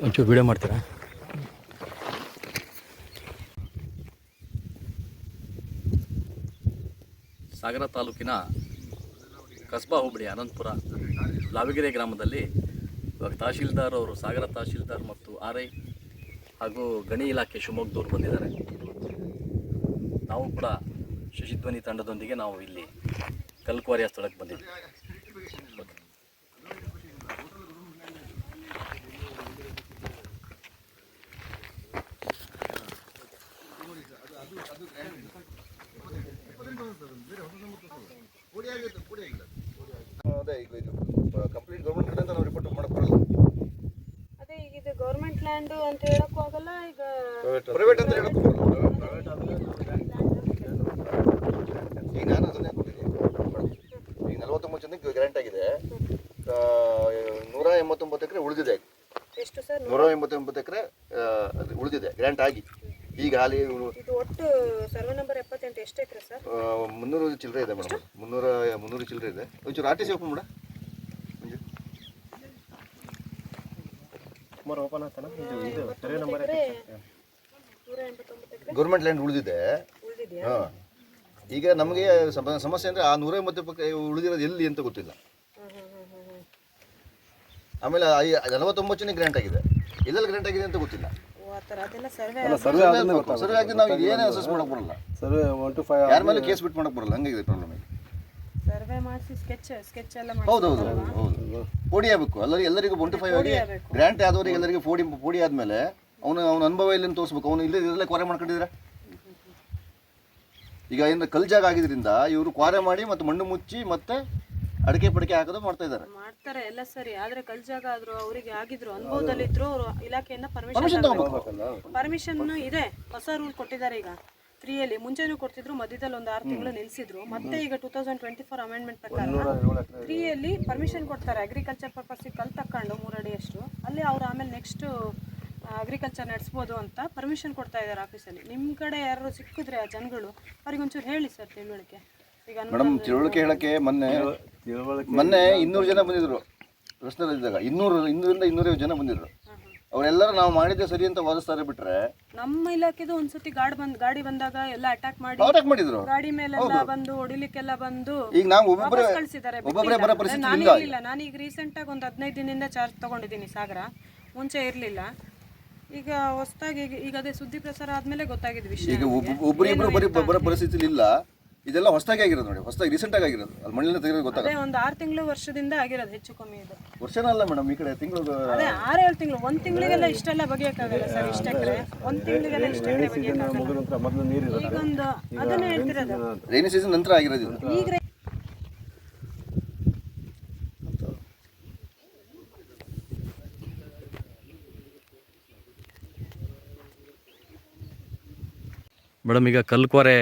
ಒಂಚೂರು ವಿಡಿಯೋ ಮಾಡ್ತೀರಾ? ಸಾಗರ ತಾಲೂಕಿನ ಕಸ್ಬಾ ಹೋಬಳಿ ಅನಂತಪುರ ಲಾವಿಗೆರೆ ಗ್ರಾಮದಲ್ಲಿ ಇವಾಗ ತಹಶೀಲ್ದಾರ್ ಅವರು, ಸಾಗರ ತಹಶೀಲ್ದಾರ್ ಮತ್ತು RI ಹಾಗೂ ಗಣಿ ಇಲಾಖೆ ಶಿವಮೊಗ್ಗದವ್ರು ಬಂದಿದ್ದಾರೆ. ನಾವು ಕೂಡ ಶಶಿಧ್ವನಿ ತಂಡದೊಂದಿಗೆ ನಾವು ಇಲ್ಲಿ ಕಲ್ಕುವಾರಿಯ ಸ್ಥಳಕ್ಕೆ ಬಂದಿದ್ದೀವಿ. ಕಂಪ್ಲೀಟ್ ಗೌರ್ಮೆಂಟ್ ಕಡೆ ಅಂತ ನಾವು ರಿಪೋರ್ಟ್ ಮಾಡಕ್ ಬರಲ್ಲ. ಅದೇ ಈಗ ಇದು ಗೌರ್ಮೆಂಟ್ ಲ್ಯಾಂಡ್ ಅಂತ ಹೇಳಕ್ಕೂ ಆಗಲ್ಲ, ಈಗ ಪ್ರೈವೇಟ್ ಅಂತ ಹೇಳಕ್ಕೂ ಬರಲ್ಲ. ಈಗ ನಾನು ಅದನ್ನೇ ಕೊಟ್ಟಿದ್ದೀನಿ. ಈಗ 49 ಜನಕ್ಕೆ ಗ್ರಾಂಟ್ ಆಗಿದೆ, 189 ಎಕರೆ ಉಳಿದಿದೆ. ಎಷ್ಟು ಸರ್? 189 ಎಕರೆ ಉಳಿದಿದೆ ಗ್ರಾಂಟ್ ಆಗಿ. ಈಗ ಹಾಲಿ ಇದು ಒಟ್ಟು ಸರ್ವೆ ನಂಬರ್ 78 ಎಷ್ಟು ಎಕರೆ ಸರ್? 300 ಚಿಲ್ಲರೆ ಇದೆ ಮೇಡಮ್. 300 ಚಿಲ್ಲರೆ ಇದೆ. ಒಂಚೂರು RTC ಓಪನ್ ಮಾಡ. ಗೌರ್ಮೆಂಟ್ ಲ್ಯಾಂಡ್ ಉಳಿದಿದೆ. ಹಾಂ, ಈಗ ನಮಗೆ ಸಮಸ್ಯೆ ಅಂದರೆ ಆ 180 ಉಳಿದಿರೋದು ಎಲ್ಲಿ ಅಂತ ಗೊತ್ತಿಲ್ಲ. ಆಮೇಲೆ 49 ಜನಕ್ಕೆ ಗ್ರಾಂಟ್ ಆಗಿದೆ, ಎಲ್ಲೆಲ್ಲಿ ಗ್ರಾಂಟ್ ಆಗಿದೆ ಅಂತ ಗೊತ್ತಿಲ್ಲ. ಸರ್ವೆ ಆಗಿ ನಾವು ಏನೇ ಅಸೆಸ್ ಮಾಡಕ್ ಬರಲ್ಲ. ಸರ್ವೆ 1 to 5 ಯಾರ ಮೇಲೆ ಕೇಸ್ ಬಿಟ್ಟು ಮಾಡಕ್ ಬರಲ್ಲ. ಹಂಗಾಗಿದೆ ಪ್ರಾಬ್ಲಮ್. ಸರ್ವೆ ಮಾಡಿಸಿ ಸ್ಕೆಚ್ ಎಲ್ಲ ಮಾಡಿ. ಹೌದು ಪೋಡಿ ಆಗಬೇಕು ಎಲ್ಲರಿಗೂ 1 to 5 ಆಗಿ ಗ್ರಾಂಟ್ ಆದವರಿಗೆ ಎಲ್ಲರಿಗೂ ಪೋಡಿ ಆದ್ಮೇಲೆ ಅವನ ಅನುಭವ ಇಲ್ಲಿ ತೋರಿಸ್ಬೇಕು. ಅವನು ಇಲ್ಲೇ ಕ್ವಾರೆ ಮಾಡ್ಕೊಂಡಿದ್ರೆ, ಈಗ ಏನು ಕಲ್ ಜಾಗ ಆಗಿದ್ರಿಂದ ಇವರು ಕ್ವಾರೆ ಮಾಡಿ ಮತ್ತೆ ಮಣ್ಣು ಮುಚ್ಚಿ ಮತ್ತೆ ಅಡಿಕೆ ಪಡಿಕೆ ಹಾಕೋದು ಮಾಡ್ತಾರೆ ಎಲ್ಲ ಸರಿ. ಆದ್ರೆ ಕಲ್ ಜಾಗ ಆದ್ರೂ ಅವರಿಗೆ ಆಗಿದ್ರು ಅನುಭವದಲ್ಲಿ ಇದ್ರು ಅವರು ಇಲಾಖೆಯಿಂದ ಪರ್ಮಿಷನ್ ಇದೆ. ಹೊಸ ರೂಲ್ ಕೊಟ್ಟಿದ್ದಾರೆ ಈಗ 3 ಮುಂಚೆನೂ ಕೊಡ್ತಿದ್ರು, ಮಧ್ಯದಲ್ಲಿ ಒಂದು 6 ತಿಂಗಳು ನಿಲ್ಸಿದ್ರು. ಮತ್ತೆ ಈಗ 2024 ಅಮೆಂಡ್ಮೆಂಟ್ ಪ್ರಕಾರ 3 ಪರ್ಮಿಷನ್ ಕೊಡ್ತಾರೆ. ಅಗ್ರಿಕಲ್ಚರ್ ಪರ್ಪಸ್ಗೆ ಕಲ್ ತಕೊಂಡು 3 ಅಡಿ ಅಷ್ಟು ಅಲ್ಲಿ ಅವ್ರು ಆಮೇಲೆ ನೆಕ್ಸ್ಟ್ ಅಗ್ರಿಕಲ್ಚರ್ ನಡೆಸ್ಬೋದು ಅಂತ ಪರ್ಮಿಷನ್ ಕೊಡ್ತಾ ಇದ್ದಾರೆ ಆಫೀಸಲ್ಲಿ. ನಿಮ್ಮ ಕಡೆ ಯಾರು ಸಿಕ್ಕಿದ್ರೆ ಆ ಜನಗಳು ಅವ್ರಿಗೆ ಒಂಚೂರು ಹೇಳಿ ಸರ್ ತಿಳುವಳಿಕೆ. ಈಗ ಮೇಡಮ್ ತಿಳುವಳಿಕೆ ಹೇಳಕ್ಕೆ ಮೊನ್ನೆ 200 ಜನ ಬಂದಿದ್ರು ಪ್ರಶ್ನೆಗಳಿದ್ದಾಗ. 200ರಿಂದ 250 ಜನ ಬಂದಿದ್ರು. ಅವರೆಲ್ಲರೂ ನಾವು ಮಾಡಿದ್ದೆ ಸರಿ ಅಂತ ವಾದಿಸ್ತಾರೆ. ಬಿಟ್ರೆ ನಮ್ಮ ಇಲಾಖೆದು ಒಂದ್ಸತಿ ಗಾಡಿ ಬಂದಾಗ ಎಲ್ಲ ಅಟ್ಯಾಕ್ ಮಾಡಿದ್ರು. ಗಾಡಿ ಮೇಲೆಲ್ಲ ಬಂದು ಹೊಡಿಲಿಕ್ಕೆಲ್ಲ ಬಂದು ಈಗ ನಾವು ಕಳಿಸಿದ್ದಾರೆ. ನಾನೀಗ ರೀಸೆಂಟ್ ಆಗಿ ಒಂದು 15 ದಿನದಿಂದ ಚಾರ್ಜ್ ತಗೊಂಡಿದ್ದೀನಿ ಸಾಗರ. ಮುಂಚೆ ಇರಲಿಲ್ಲ. ಈಗ ಹೊಸದಾಗಿ ಈಗ ಅದೇ ಸುದ್ದಿ ಪ್ರಸಾರ ಆದ್ಮೇಲೆ ಗೊತ್ತಾಗಿದ್ದು ವಿಷಯ. ಈಗ ಒಬ್ಬರಿಬ್ರು ಬರೋ ಪರಿಸ್ಥಿತಿ ಇಲ್ಲ. ಇದೆಲ್ಲ ಹೊಸದಾಗಿ ಆಗಿರೋದು ನೋಡಿ, ಹೊಸದಾಗಿ ರೀಸೆಂಟ್ ಆಗಿ ಆಗಿರೋದು. ಅಲ್ಲಿ ಮಣ್ಣಿನ ತೆಗೆದು ಗೊತ್ತಾಗ ಒಂದು 6 ತಿಂಗಳು ವರ್ಷದಿಂದ ಆಗಿರೋದು, ಹೆಚ್ಚು ಕಮ್ಮಿ ಇದು. ವರ್ಷನ ಅಲ್ಲ ಮೇಡಮ್, ಈ ಕಡೆ ತಿಂಗಳು ಅದೇ 6-7 ತಿಂಗಳು. 1 ತಿಂಗಳಿಗೆಲ್ಲ ಇಷ್ಟೆಲ್ಲ ಬಗೆಯಕ್ಕಾಗಲ್ಲ ಸರ್. ಇಷ್ಟೆಕರೆ 1 ತಿಂಗಳಿಗೆಲ್ಲ ಇಷ್ಟೆಕರೆ ಬಗೆಯಕ್ಕಾಗಲ್ಲ. ಈಗೊಂದು ಅದನ್ನೇ ಹೇಳ್ತಿರೋದು, ರೈನಿ ಸೀಸನ್ ನಂತರ ಆಗಿರೋದು ಈಗ. ಮೇಡಮ್, ಈಗ ಕಲ್ಕುವಾರೆ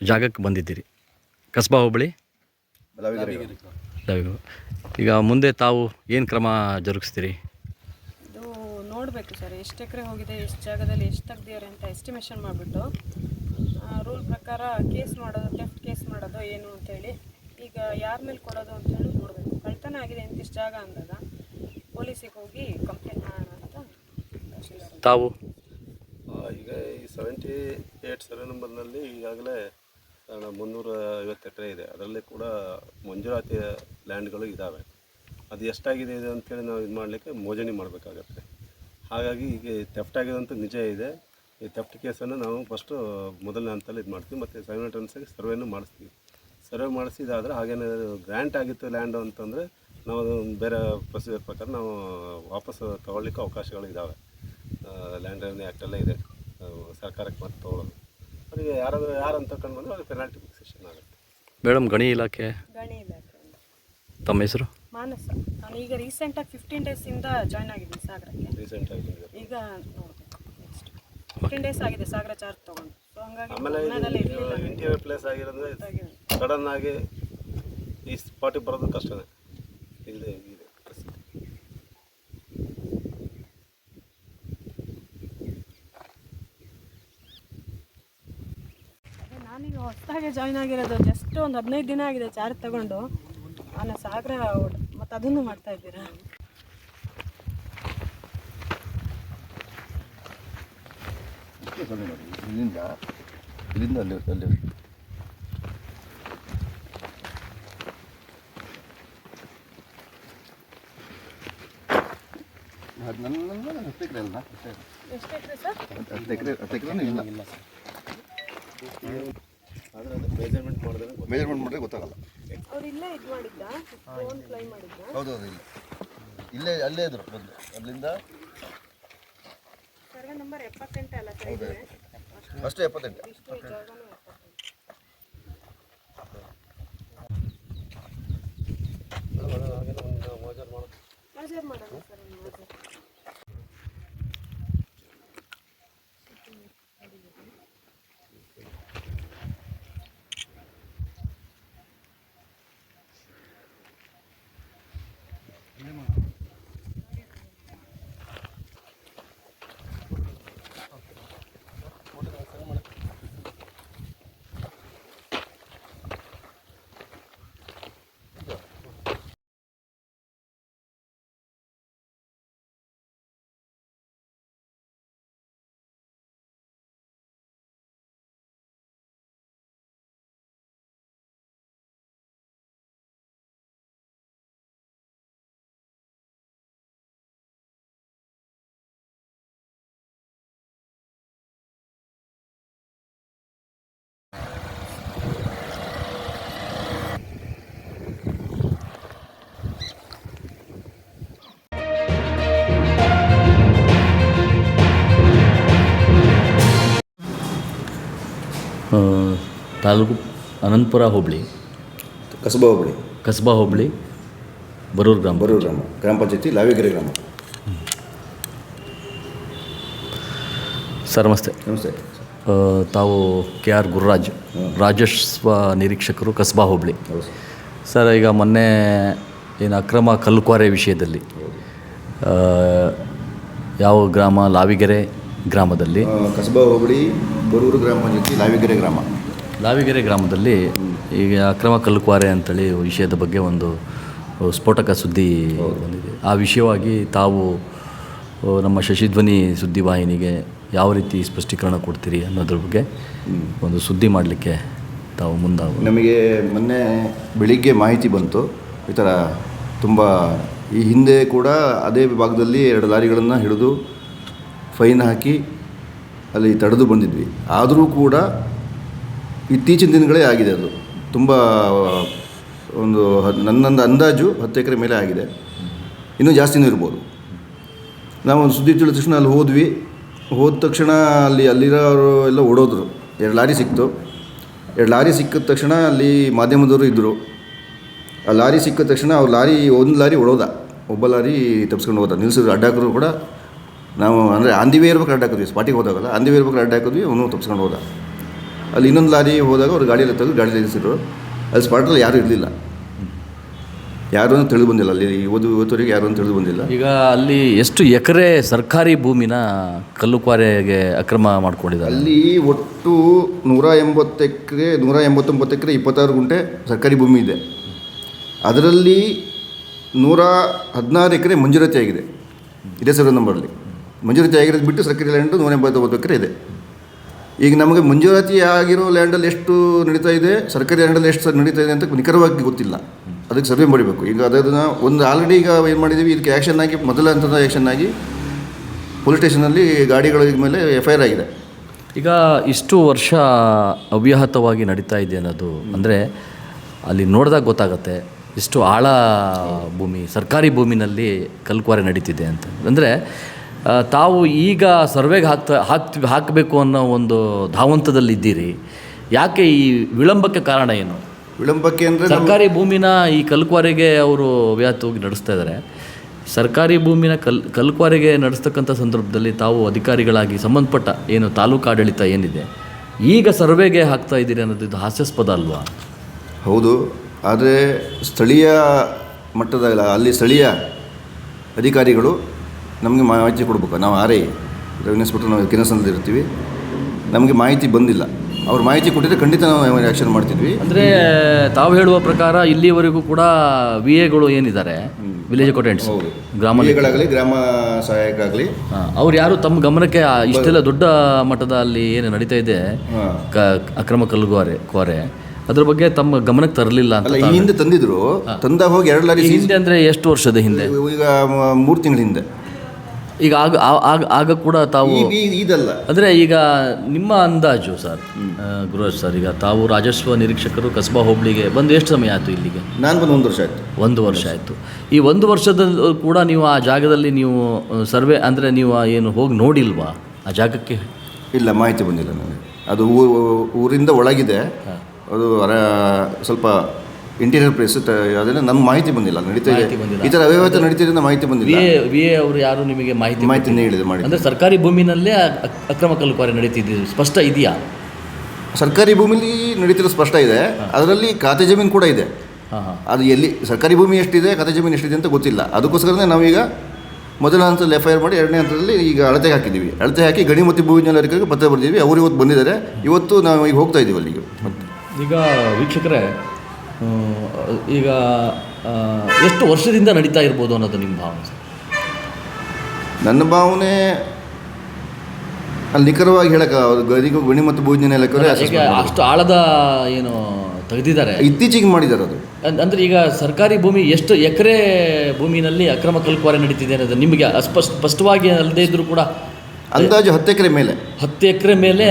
ಜಾಗಕ್ಕೆ ಬಂದಿದ್ದೀರಿ, ಕಸ್ಬಾ ಹೋಬಳಿ ಲಾವಿಗೆರೆ. ಈಗ ಮುಂದೆ ತಾವು ಏನು ಕ್ರಮ ಜರುಗಿಸ್ತೀರಿ? ಇದು ನೋಡಬೇಕು ಸರ್, ಎಷ್ಟು ಎಕರೆ ಹೋಗಿದೆ, ಎಷ್ಟು ಜಾಗದಲ್ಲಿ ಎಷ್ಟು ತೆಗ್ದಿದ್ದಾರೆ ಅಂತ ಎಸ್ಟಿಮೇಷನ್ ಮಾಡಿಬಿಟ್ಟು ರೂಲ್ ಪ್ರಕಾರ ಕೇಸ್ ಮಾಡೋದು, ಥೆಫ್ಟ್ ಕೇಸ್ ಮಾಡೋದು ಏನು ಅಂತೇಳಿ, ಈಗ ಯಾರ ಮೇಲೆ ಕೊಡೋದು ಅಂತೇಳಿ ನೋಡಬೇಕು. ಕಳ್ತನ ಆಗಿದೆ ಇಂತಿಷ್ಟು ಜಾಗ ಅಂದಾಗ ಪೊಲೀಸಿಗೆ ಹೋಗಿ ಕಂಪ್ಲೇಂಟ್ ಮಾಡೋಣ ಅಂತ. ತಾವು ಈಗ ಈ 78 ಸರ್ವೆ ನಂಬರ್ನಲ್ಲಿ ಈಗಾಗಲೇ 350 ಎಕರೆ ಇದೆ. ಅದರಲ್ಲಿ ಕೂಡ ಮಂಜೂರಾತಿ ಲ್ಯಾಂಡ್ಗಳು ಇದ್ದಾವೆ. ಅದು ಎಷ್ಟಾಗಿದೆ ಇದೆ ಅಂತೇಳಿ ನಾವು ಇದು ಮಾಡಲಿಕ್ಕೆ ಮೋಜಣಿ ಮಾಡಬೇಕಾಗತ್ತೆ. ಹಾಗಾಗಿ ಈಗ ಥೆಫ್ಟ್ ಆಗಿದೆ ಅಂತ ನಿಜ ಇದೆ. ಈ ಥೆಫ್ಟ್ ಕೇಸನ್ನು ನಾವು ಫಸ್ಟು ಮೊದಲನೇ ಹಂತದಲ್ಲಿ ಇದು ಮಾಡ್ತೀವಿ, ಮತ್ತು ಸೈಮಲ್ಟೇನಿಯಸ್ಸಾಗಿ ಸರ್ವೇನೂ ಮಾಡಿಸ್ತೀವಿ. ಸರ್ವೆ ಮಾಡಿಸಿದಾದರೆ ಹಾಗೇನೇ ಗ್ರ್ಯಾಂಟ್ ಆಗಿತ್ತು ಲ್ಯಾಂಡು ಅಂತಂದರೆ ನಾವು ಬೇರೆ ಪ್ರೊಸೀಜರ್ ಪ್ರಕಾರ ನಾವು ವಾಪಸ್ ತೊಗೊಳ್ಲಿಕ್ಕೆ ಅವಕಾಶಗಳು ಇದ್ದಾವೆ. ಲ್ಯಾಂಡ್ ರೆವಿನ್ಯೂ ಆ್ಯಕ್ಟೆಲ್ಲ ಇದೆ, ಸರ್ಕಾರಕ್ಕೆ ಮತ್ತೆ ತೊಗೊಳ್ಳೋದು. ಅದಕ್ಕೆ ಯಾರು ಅಂತ ಕಂಡು ಬಂದರೆ ಅವ್ರಿಗೆ ಪೆನಾಲ್ಟಿ ಫಿಕ್ಸೇಷನ್ ಆಗುತ್ತೆ. ಮೇಡಮ್, ಗಣಿ ಇಲಾಖೆ ತಮ್ಮ ಹೆಸರು? ಮಾನಸ. ನಾನು ಈಗ ರೀಸೆಂಟಾಗಿ 15 ಡೇಸಿಂದ ಜಾಯ್ನ್ ಆಗಿದ್ದೀನಿ ಸಾಗರಕ್ಕೆ. ರೀಸೆಂಟಾಗಿ ಈಗ 15 ಡೇಸ್ ಆಗಿದೆ ಸಾಗರ ಚಾರ್ಜ್ ತೊಗೊಂಡು. ಸೊ ಹಂಗಾಗಿ ಆಮೇಲೆ ಇಂಟೀರಿಯರ್ ಪ್ಲೇಸ್ ಆಗಿರೋದ್ರೆ ಸಡನ್ ಆಗಿ ಈ ಸ್ಪಾಟಿಗೆ ಬರೋದು ಕಷ್ಟನೇ. ಇದೆ ನಾನೀಗ ಹೊಸದಾಗೆ ಜಾಯ್ನ್ ಆಗಿರೋದು, ಜಸ್ಟ್ ಒಂದು 15 ದಿನ ಆಗಿದೆ ಚಾರ್ಜ್ ತಗೊಂಡು. ನಾನು ಸಾಗರ ಮತ್ತು ಅದನ್ನು ಮಾಡ್ತಾ ಇದ್ದೀರಾ? ಇಲ್ಲಿಂದ ಅಲ್ಲಿ ನನ್ನ 10 ಎಕರೆ ಅಲ್ಲ, ಎಷ್ಟು ಎಕರೆ ಸರ್? 10 ಎಕರೆ ಇಲ್ಲ. ಆದರೆ ಅದು ಮೆಜರ್ಮೆಂಟ್ ಮಾಡಿದ್ರೆ ಗೊತ್ತಾಗಲ್ಲ. ಅವ್ರು ಇಲ್ಲೇ ಇದು ಮಾಡಿದ್ದ, ಫೋನ್ ಫ್ಲೈ ಮಾಡಿದ್ದ. ಹೌದೌದು, ಅಲ್ಲೇ ಇದ್ರು ಬಂದು ಅಲ್ಲಿಂದ ಸರ್ವೆ ನಂಬರ್ 78 ಅಲ್ಲ ಸರ್ ಇದೆ? ಅಷ್ಟೇ 78. ಇಷ್ಟು ಈ ಜಾಗನೂ 78. ಮೆಜರ್ ಮಾಡೋಣ ಸರ್, ಮೆಜರ್. ತಾಲೂಕು ಅನಂತಪುರ ಹೋಬಳಿ, ಕಸ್ಬಾ ಹೋಬಳಿ, ಬರೂರು ಗ್ರಾಮ, ಗ್ರಾಮ ಪಂಚಾಯತಿ ಲಾವಿಗೆರೆ ಗ್ರಾಮ. ಸರ್ ನಮಸ್ತೆ. ತಾವು KR ಗುರುರಾಜ್, ರಾಜಸ್ವ ನಿರೀಕ್ಷಕರು, ಕಸ್ಬಾ ಹೋಬಳಿ. ಸರ್, ಈಗ ಮೊನ್ನೆ ಏನು ಅಕ್ರಮ ಕಲ್ಲುಕ್ವಾರೆ ವಿಷಯದಲ್ಲಿ ಯಾವ ಗ್ರಾಮ, ಲಾವಿಗೆರೆ ಗ್ರಾಮದಲ್ಲಿ, ಕಸ್ಬಾ ಹೋಬಳಿ, ಬರೂರು ಗ್ರಾಮ ಪಂಚಾಯತಿ, ಲಾವಿಗೆರೆ ಗ್ರಾಮದಲ್ಲಿ ಈಗ ಅಕ್ರಮ ಕಲ್ಲುಕ್ವಾರೆ ಅಂತೇಳಿ ವಿಷಯದ ಬಗ್ಗೆ ಒಂದು ಸ್ಫೋಟಕ ಸುದ್ದಿ ಬಂದಿದೆ. ಆ ವಿಷಯವಾಗಿ ತಾವು ನಮ್ಮ ಶಶಿಧ್ವನಿ ಸುದ್ದಿವಾಹಿನಿಗೆ ಯಾವ ರೀತಿ ಸ್ಪಷ್ಟೀಕರಣ ಕೊಡ್ತೀರಿ ಅನ್ನೋದ್ರ ಬಗ್ಗೆ ಒಂದು ಸುದ್ದಿ ಮಾಡಲಿಕ್ಕೆ ತಾವು ಮುಂದಾಗ. ನಮಗೆ ಮೊನ್ನೆ ಬೆಳಿಗ್ಗೆ ಮಾಹಿತಿ ಬಂತು, ಈ ಥರ ತುಂಬ ಈ ಹಿಂದೆ ಕೂಡ ಅದೇ ಭಾಗದಲ್ಲಿ 2 ಲಾರಿಗಳನ್ನು ಹಿಡಿದು ಫೈನ್ ಹಾಕಿ ಅಲ್ಲಿ ತಡೆದು ಬಂದಿದ್ವಿ. ಆದರೂ ಕೂಡ ಇತ್ತೀಚಿನ ದಿನಗಳೇ ಆಗಿದೆ ಅದು. ತುಂಬ ಒಂದು ನನ್ನೊಂದು ಅಂದಾಜು 10 ಎಕರೆ ಮೇಲೆ ಆಗಿದೆ, ಇನ್ನೂ ಜಾಸ್ತಿನೂ ಇರ್ಬೋದು. ನಾವು ಒಂದು ಸುದ್ದಿ ತಿಳಿದ ತಕ್ಷಣ ಅಲ್ಲಿ ಹೋದ ತಕ್ಷಣ ಅಲ್ಲಿರೋರು ಎಲ್ಲ ಓಡೋದ್ರು. 2 ಲಾರಿ ಸಿಕ್ತು. 2 ಲಾರಿ ಸಿಕ್ಕಿದ ತಕ್ಷಣ ಅಲ್ಲಿ ಮಾಧ್ಯಮದವರು ಇದ್ದರು. ಆ ಲಾರಿ ಸಿಕ್ಕಿದ ತಕ್ಷಣ ಒಂದು ಲಾರಿ ಓಡೋದ, ಒಬ್ಬ ಲಾರಿ ತಪ್ಪಿಸ್ಕೊಂಡು ಹೋದ. ನಿಲ್ಲಿಸಿದ್ರು, ಅಡ್ಡ ಹಾಕಿದ್ರು ಕೂಡ ನಾವು ಅಂದರೆ ಆಂದಿವೇ ಇರ್ಬೇಕು ಅಡ್ಡ ಹಾಕಿದ್ವಿ, ಸ್ಪಾಟಿಗೆ ಹೋದಾಗಲ್ಲ ಆಂದಿವೇ ಇರ್ಬೇಕು ಅಡ್ಡ ಹಾಕಿದ್ವಿ, ಅವನು ತಪ್ಪಿಸ್ಕೊಂಡು ಹೋದ. ಅಲ್ಲಿ ಇನ್ನೊಂದು ಲಾರಿ ಹೋದಾಗ ಅವ್ರು ಗಾಡಿಯಲ್ಲಿ ತೆಗೆದು ಗಾಡಿಯಲ್ಲಿ ನಿಲ್ಲಿಸಿದ್ರು. ಅಲ್ಲಿ ಸ್ಪಾಟಲ್ಲಿ ಯಾರೂ ಇರಲಿಲ್ಲ, ಯಾರೂ ಅಂತ ತಿಳಿದು ಬಂದಿಲ್ಲ. ಅಲ್ಲಿ ಇವತ್ತುವರೆಗೆ ಯಾರೂ ಅಂತ ತಿಳಿದು ಬಂದಿಲ್ಲ. ಈಗ ಅಲ್ಲಿ ಎಷ್ಟು ಎಕರೆ ಸರ್ಕಾರಿ ಭೂಮಿನ ಕಲ್ಲುಕ್ವಾರೆಗೆ ಅಕ್ರಮ ಮಾಡ್ಕೊಂಡಿದ್ದಾರೆ? ಅಲ್ಲಿ ಒಟ್ಟು 189 ಎಕರೆ 26 ಗುಂಟೆ ಸರ್ಕಾರಿ ಭೂಮಿ ಇದೆ. ಅದರಲ್ಲಿ 116 ಎಕರೆ ಮಂಜೂರಾತಿ ಆಗಿದೆ. ಇದೇ ಸರ್ವೆ ನಂಬರಲ್ಲಿ ಮಂಜೂರಾತಿ ಆಗಿರೋದು ಬಿಟ್ಟು ಸರ್ಕಾರಿ ಲ್ಯಾಂಡು 189 ಎಕರೆ ಇದೆ. ಈಗ ನಮಗೆ ಮಂಜೂರಾತಿ ಆಗಿರೋ ಲ್ಯಾಂಡಲ್ಲಿ ಎಷ್ಟು ನಡೀತಾ ಇದೆ, ಸರ್ಕಾರಿ ಲ್ಯಾಂಡಲ್ಲಿ ಎಷ್ಟು ನಡೀತಾ ಇದೆ ಅಂತ ನಿಖರವಾಗಿ ಗೊತ್ತಿಲ್ಲ. ಅದಕ್ಕೆ ಸರ್ವೆ ಮಾಡಬೇಕು. ಈಗ ಅದನ್ನು ಒಂದು ಆಲ್ರೆಡಿ ಈಗ ಏನು ಮಾಡಿದ್ದೀವಿ, ಇದಕ್ಕೆ ಆ್ಯಕ್ಷನ್ ಆಗಿ ಮೊದಲ ಹಂತದ ಆ್ಯಕ್ಷನ್ ಆಗಿ ಪೊಲೀಸ್ ಸ್ಟೇಷನಲ್ಲಿ ಗಾಡಿಗಳ ಮೇಲೆ FIR ಆಗಿದೆ. ಈಗ ಇಷ್ಟು ವರ್ಷ ಅವ್ಯಾಹತವಾಗಿ ನಡೀತಾ ಇದೆ ಅನ್ನೋದು ಅಂದರೆ ಅಲ್ಲಿ ನೋಡಿದಾಗ ಗೊತ್ತಾಗುತ್ತೆ ಎಷ್ಟು ಆಳ ಭೂಮಿ, ಸರ್ಕಾರಿ ಭೂಮಿನಲ್ಲಿ ಕಲ್ಲುಕ್ವಾರೆ ನಡೀತಿದೆ ಅಂತ. ಅಂದರೆ ತಾವು ಈಗ ಸರ್ವೆಗೆ ಹಾಕಬೇಕು ಅನ್ನೋ ಒಂದು ಧಾವಂತದಲ್ಲಿದ್ದೀರಿ. ಯಾಕೆ ಈ ವಿಳಂಬಕ್ಕೆ ಕಾರಣ ಏನು? ವಿಳಂಬಕ್ಕೆ ಅಂದರೆ ಸರ್ಕಾರಿ ಭೂಮಿನ ಈ ಕಲ್ಲುಕ್ವಾರೆಗೆ ಅವರು ಅವ್ಯಾಹತವಾಗಿ ನಡೆಸ್ತಾ ಇದ್ದಾರೆ. ಸರ್ಕಾರಿ ಭೂಮಿನ ಕಲ್ಲುಕ್ವಾರೆಗೆ ನಡೆಸ್ತಕ್ಕಂಥ ಸಂದರ್ಭದಲ್ಲಿ ತಾವು ಅಧಿಕಾರಿಗಳಾಗಿ ಸಂಬಂಧಪಟ್ಟ ಏನು ತಾಲೂಕು ಆಡಳಿತ ಏನಿದೆ ಈಗ ಸರ್ವೆಗೆ ಹಾಕ್ತಾ ಇದ್ದೀರಿ ಅನ್ನೋದು ಇದು ಹಾಸ್ಯಾಸ್ಪದ ಅಲ್ವಾ? ಹೌದು, ಆದರೆ ಸ್ಥಳೀಯ ಮಟ್ಟದ ಅಲ್ಲಿ ಸ್ಥಳೀಯ ಅಧಿಕಾರಿಗಳು ನಮಗೆ ಮಾಹಿತಿ ಕೊಡಬೇಕು. ನಾವು RI ರೆವಿನ್ಯೂ ಇನ್ಸ್ಪೆಕ್ಟರ್, ನಾವು ಕೆಲಸದಲ್ಲಿ ಇರ್ತೀವಿ, ನಮಗೆ ಮಾಹಿತಿ ಬಂದಿಲ್ಲ. ಅವ್ರು ಮಾಹಿತಿ ಕೊಟ್ಟಿದ್ರೆ ಖಂಡಿತ ನಾವು ಆ್ಯಕ್ಷನ್ ಮಾಡ್ತಿದ್ವಿ. ಅಂದರೆ ತಾವು ಹೇಳುವ ಪ್ರಕಾರ ಇಲ್ಲಿವರೆಗೂ ಕೂಡ VAಗಳು ಏನಿದ್ದಾರೆ, ವಿಲೇಜ್ ಅಕೌಂಟೆಂಟ್ಸ್ ಹೌದು, ಗ್ರಾಮ ಗಳಾಗಲಿ ಗ್ರಾಮ ಸಹಾಯಕ ಆಗಲಿ. ಅವ್ರು ಯಾರು ತಮ್ಮ ಗಮನಕ್ಕೆ ಇಷ್ಟೆಲ್ಲ ದೊಡ್ಡ ಮಟ್ಟದ ಅಲ್ಲಿ ಏನು ನಡೀತಾ ಇದೆ ಅಕ್ರಮ ಕೋರೆ ಅದ್ರ ಬಗ್ಗೆ ತಮ್ಮ ಗಮನಕ್ಕೆ ತರಲಿಲ್ಲ ಅಂತ. ಅಲ್ಲ, ಈ ಹಿಂದೆ ತಂದಿದ್ರು, ತಂದಾಗ ಹೋಗಿ 2 ಲಾರಿ ಹಿಂದೆ ಅಂದರೆ ಎಷ್ಟು ವರ್ಷದ ಹಿಂದೆ? ಈಗ 3 ತಿಂಗಳ ಹಿಂದೆ. ಈಗ ಆಗ ಕೂಡ ತಾವು ಇದಲ್ಲ ಅಂದರೆ ಈಗ ನಿಮ್ಮ ಅಂದಾಜು ಸರ್, ಗುರುರಾಜ್ ಸರ್, ಈಗ ತಾವು ರಾಜಸ್ವ ನಿರೀಕ್ಷಕರು ಕಸ್ಬಾ ಹೋಬಳಿಗೆ ಬಂದು ಎಷ್ಟು ಸಮಯ ಆಯಿತು ಇಲ್ಲಿಗೆ? ನಾನು ಬಂದು 1 ವರ್ಷ ಆಯಿತು. 1 ವರ್ಷ ಆಯಿತು. ಈ 1 ವರ್ಷದಲ್ಲಿ ಕೂಡ ನೀವು ಆ ಜಾಗದಲ್ಲಿ ನೀವು ಸರ್ವೆ ಅಂದರೆ ನೀವು ಏನು ಹೋಗಿ ನೋಡಿಲ್ವಾ ಆ ಜಾಗಕ್ಕೆ? ಇಲ್ಲ, ಮಾಹಿತಿ ಬಂದಿಲ್ಲ ನನಗೆ. ಅದು ಊರಿಂದ ಒಳಗಿದೆ, ಅದು ಸ್ವಲ್ಪ ಇಂಟೀರಿಯರ್ ಪ್ಲೇಸ್, ಅದನ್ನು ನಮ್ಮ ಮಾಹಿತಿ ಬಂದಿಲ್ಲ. ನಡೀತಾ ಇದೆ ಈ ಥರ ಅವ್ಯವಹಾರ ನಡೀತಿದೆ, ಮಾಹಿತಿ ಬಂದಿಲ್ಲ. ವಿ ಎ ಅವರು ಯಾರು ನಿಮಗೆ ಮಾಹಿತಿನೇ ಹೇಳಿದೆ ಮಾಡಿ. ಅಂದರೆ ಸರ್ಕಾರಿ ಭೂಮಿನಲ್ಲೇ ಅಕ್ರಮ ಕಲ್ಲುಕ್ವಾರೆ ನಡೀತಿದ್ದು ಸ್ಪಷ್ಟ ಇದೆಯಾ? ಸರ್ಕಾರಿ ಭೂಮಿಲಿ ನಡೀತಿರೋ ಸ್ಪಷ್ಟ ಇದೆ, ಅದರಲ್ಲಿ ಖಾತೆ ಜಮೀನು ಕೂಡ ಇದೆ. ಅದು ಎಲ್ಲಿ ಸರ್ಕಾರಿ ಭೂಮಿ ಎಷ್ಟಿದೆ, ಖಾತೆ ಜಮೀನು ಎಷ್ಟಿದೆ ಅಂತ ಗೊತ್ತಿಲ್ಲ. ಅದಕ್ಕೋಸ್ಕರನೇ ನಾವೀಗ ಮೊದಲ ಹಂತದಲ್ಲಿ FIR ಮಾಡಿ 2ನೇ ಹಂತದಲ್ಲಿ ಈಗ ಅಳತೆಗೆ ಹಾಕಿದ್ದೀವಿ. ಅಳತೆ ಹಾಕಿ ಗಣಿ ಮತ್ತು ಭೂವಿಜ್ಞಾನಿಕರಿಗೆ ಪತ್ರ ಬರೆದಿದ್ದೀವಿ. ಅವರು ಇವತ್ತು ಬಂದಿದ್ದಾರೆ. ಇವತ್ತು ನಾವು ಈಗ ಹೋಗ್ತಾ ಇದ್ದೀವಿ ಅಲ್ಲಿಗೆ. ಈಗ ವೀಕ್ಷಕರೇ, ಈಗ ಎಷ್ಟು ವರ್ಷದಿಂದ ನಡೀತಾ ಇರ್ಬೋದು ಅನ್ನೋದು ನಿಮ್ಮ ಭಾವನೆ? ನನ್ನ ಭಾವನೆ ಅಲ್ಲಿ ನಿಖರವಾಗಿ ಹೇಳಕ್ಕೆ ಗಣಿ ಮತ್ತು ಭೂವಿಜ್ಞಾನ ಇಲಾಖೆ ಅಷ್ಟು ಆಳದ ಏನು ತೆಗೆದಿದ್ದಾರೆ, ಇತ್ತೀಚೆಗೆ ಮಾಡಿದ್ದಾರೆ ಅದು. ಅಂದರೆ ಈಗ ಸರ್ಕಾರಿ ಭೂಮಿ ಎಷ್ಟು ಎಕರೆ ಭೂಮಿನಲ್ಲಿ ಅಕ್ರಮ ಕಲ್ಲುಕ್ವಾರೆ ನಡೀತಿದೆ ಅನ್ನೋದು ನಿಮಗೆ ಸ್ಪಷ್ಟವಾಗಿ ಅಲ್ಲದೇ ಇದ್ದರೂ ಕೂಡ ಅಂದಾಜು 10 ಎಕರೆ ಮೇಲೆ 10 ಎಕರೆ ಮೇಲೆ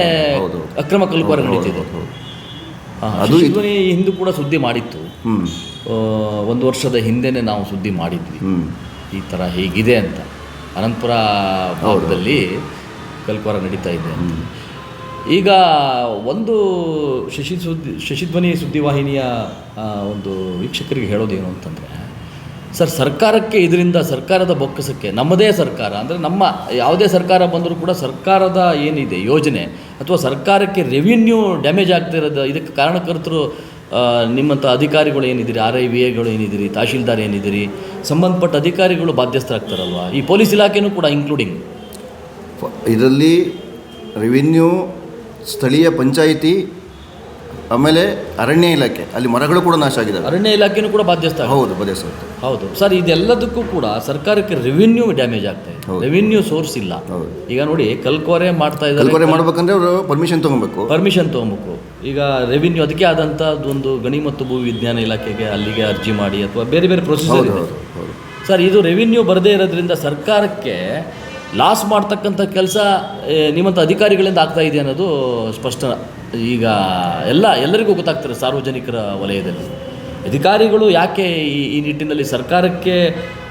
ಅಕ್ರಮ ಕಲ್ಲುಕ್ವಾರೆ ನಡೀತಿದೆ. ಅದು ಹಿಂದೂ ಕೂಡ ಸುದ್ದಿ ಮಾಡಿತ್ತು. 1 ವರ್ಷದ ಹಿಂದೆನೇ ನಾವು ಸುದ್ದಿ ಮಾಡಿದ್ವಿ ಈ ಥರ ಹೇಗಿದೆ ಅಂತ. ಅನಂತಪುರ ಭಾಗದಲ್ಲಿ ಕಲ್ಕ್ವಾರ ನಡೀತಾ ಇದೆ ಅಂತ. ಈಗ ಒಂದು ಶಶಿಧ್ವನಿ ಸುದ್ದಿವಾಹಿನಿಯ ಒಂದು ವೀಕ್ಷಕರಿಗೆ ಹೇಳೋದೇನು ಅಂತಂದರೆ, ಸರ್, ಸರ್ಕಾರಕ್ಕೆ ಇದರಿಂದ ಸರ್ಕಾರದ ಬೊಕ್ಕಸಕ್ಕೆ, ನಮ್ಮದೇ ಸರ್ಕಾರ ಅಂದರೆ ನಮ್ಮ ಯಾವುದೇ ಸರ್ಕಾರ ಬಂದರೂ ಕೂಡ ಸರ್ಕಾರದ ಏನಿದೆ ಯೋಜನೆ ಅಥವಾ ಸರ್ಕಾರಕ್ಕೆ ರೆವಿನ್ಯೂ ಡ್ಯಾಮೇಜ್ ಆಗ್ತಿರೋದು, ಇದಕ್ಕೆ ಕಾರಣಕರ್ತರು ನಿಮ್ಮಂಥ ಅಧಿಕಾರಿಗಳು ಏನಿದ್ದೀರಿ, RIVAಗಳು ಏನಿದ್ದೀರಿ, ತಹಶೀಲ್ದಾರ್ ಏನಿದ್ದೀರಿ, ಸಂಬಂಧಪಟ್ಟ ಅಧಿಕಾರಿಗಳು ಬಾಧ್ಯಸ್ಥರಾಗ್ತಾರಲ್ವ, ಈ ಪೊಲೀಸ್ ಇಲಾಖೆನೂ ಕೂಡ ಇನ್ಕ್ಲೂಡಿಂಗ್. ಇದರಲ್ಲಿ ರೆವಿನ್ಯೂ, ಸ್ಥಳೀಯ ಪಂಚಾಯಿತಿ, ಆಮೇಲೆ ಅರಣ್ಯ ಇಲಾಖೆ, ಅಲ್ಲಿ ಮರಗಳು ಕೂಡ ನಾಶ ಆಗಿದ್ದಾವೆ. ಅರಣ್ಯ ಇಲಾಖೆನೂ ಕೂಡ ಬಾಧ್ಯಸ್ಥ. ಹೌದು, ಬಾಧ್ಯಸ್ಥ. ಹೌದು ಸರ್, ಇದೆಲ್ಲದಕ್ಕೂ ಕೂಡ ಸರ್ಕಾರಕ್ಕೆ ರೆವಿನ್ಯೂ ಡ್ಯಾಮೇಜ್ ಆಗ್ತಾ ಇದೆ. ರೆವಿನ್ಯೂ ಸೋರ್ಸ್ ಇಲ್ಲ. ಈಗ ನೋಡಿ, ಕಲ್ಕ್ವಾರೆ ಮಾಡ್ತಾ ಇದ್ದಾರೆ. ಕಲ್ಕ್ವಾರೆ ಮಾಡ್ಬೇಕಂದ್ರೆ ಅವರು ಪರ್ಮಿಷನ್ ತೊಗೊಬೇಕು. ಈಗ ರೆವಿನ್ಯೂ ಅದಕ್ಕೆ ಆದಂಥದ್ದು ಒಂದು ಗಣಿ ಮತ್ತು ಭೂ ವಿಜ್ಞಾನ ಇಲಾಖೆಗೆ ಅಲ್ಲಿಗೆ ಅರ್ಜಿ ಮಾಡಿ ಅಥವಾ ಬೇರೆ ಬೇರೆ ಪ್ರೊಸೀಜರ್ ಇದೆ ಸರ್. ಇದು ರೆವಿನ್ಯೂ ಬರದೇ ಇರೋದ್ರಿಂದ ಸರ್ಕಾರಕ್ಕೆ ಲಾಸ್ ಮಾಡ್ತಕ್ಕಂಥ ಕೆಲಸ ನಿಮ್ಮಂಥ ಅಧಿಕಾರಿಗಳಿಂದ ಆಗ್ತಾ ಇದೆ ಅನ್ನೋದು ಸ್ಪಷ್ಟ. ಈಗ ಎಲ್ಲರಿಗೂ ಗೊತ್ತಾಗ್ತಾರೆ ಸಾರ್ವಜನಿಕರ ವಲಯದಲ್ಲಿ. ಅಧಿಕಾರಿಗಳು ಯಾಕೆ ಈ ನಿಟ್ಟಿನಲ್ಲಿ ಸರ್ಕಾರಕ್ಕೆ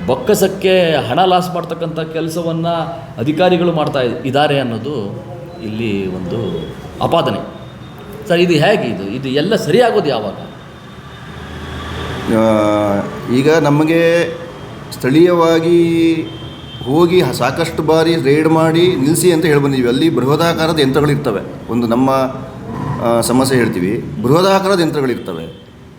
ಬೊಕ್ಕಸಕ್ಕೆ ಹಣ ಲಾಸ್ ಮಾಡ್ತಕ್ಕಂಥ ಕೆಲಸವನ್ನು ಅಧಿಕಾರಿಗಳು ಮಾಡ್ತಾ ಇದ್ದಾರೆ ಅನ್ನೋದು ಇಲ್ಲಿ ಒಂದು ಆಪಾದನೆ ಸರ್. ಇದು ಹೇಗೆ ಇದು ಎಲ್ಲ ಸರಿಯಾಗೋದು ಯಾವಾಗ? ಈಗ ನಮಗೆ ಸ್ಥಳೀಯವಾಗಿ ಹೋಗಿ ಸಾಕಷ್ಟು ಬಾರಿ ರೇಡ್ ಮಾಡಿ ನಿಲ್ಲಿಸಿ ಅಂತ ಹೇಳಿ ಬಂದಿದ್ದೀವಿ. ಅಲ್ಲಿ ಬೃಹದಾಕಾರದ ಯಂತ್ರಗಳಿರ್ತವೆ. ಒಂದು ನಮ್ಮ ಸಮಸ್ಯೆ ಹೇಳ್ತೀವಿ, ಬೃಹದಾಕಾರದ ಯಂತ್ರಗಳಿರ್ತವೆ.